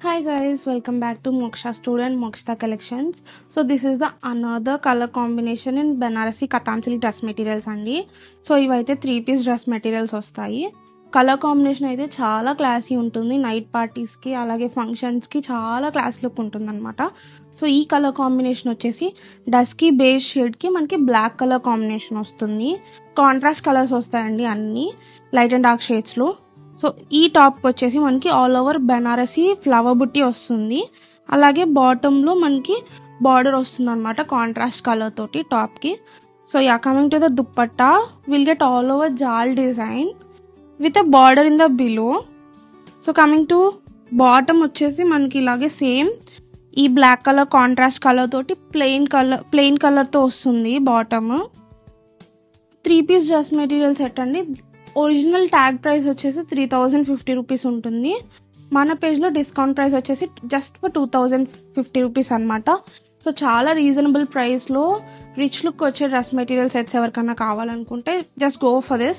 Hi guys, welcome back to Moksha Student Moksha Collections. So this is the another color combination in Banarasi Katanjali dress materials అండి. So ఇవైతే 3-piece dress materials వస్తాయి. Colour combination అయితే చాలా classy ఉంటుంది. Night పార్టీస్కి అలాగే ఫంక్షన్స్కి చాలా క్లాస్ లుక్ ఉంటుందన్నమాట. సో ఈ కలర్ కాంబినేషన్ వచ్చేసి డస్కీ బేస్ షేడ్కి మనకి బ్లాక్ కలర్ కాంబినేషన్ వస్తుంది. కాంట్రాస్ట్ కలర్స్ వస్తాయండి అన్నీ లైట్ అండ్ డార్క్ షేడ్స్లో. సో ఈ టాప్ వచ్చేసి మనకి ఆల్ ఓవర్ బెనారసీ ఫ్లవర్ బుట్టి వస్తుంది. అలాగే బాటంలో మనకి బార్డర్ వస్తుంది అనమాట కాంట్రాస్ట్ కలర్ తోటి టాప్కి. So ya coming to the dupatta will get all over జాల్ design with a border in the below. So coming to bottom వచ్చేసి మనకి ఇలాగే సేమ్ ఈ బ్లాక్ కలర్ కాంట్రాస్ట్ కలర్ తోటి ప్లెయిన్ కలర్తో వస్తుంది bottom. 3-piece dress material set అండి. Original tag price వచ్చేసి 3050 రూపీస్ ఉంటుంది. మన పేజ్లో డిస్కౌంట్ ప్రైస్ వచ్చేసి జస్ట్ ఫర్ 2050 రూపీస్ అనమాట. సో చాలా రీజనబుల్ ప్రైస్లో రిచ్ లుక్ వచ్చే డ్రెస్ మెటీరియల్ సెట్స్ ఎవరికన్నా కావాలనుకుంటే జస్ట్ గో ఫర్ దిస్.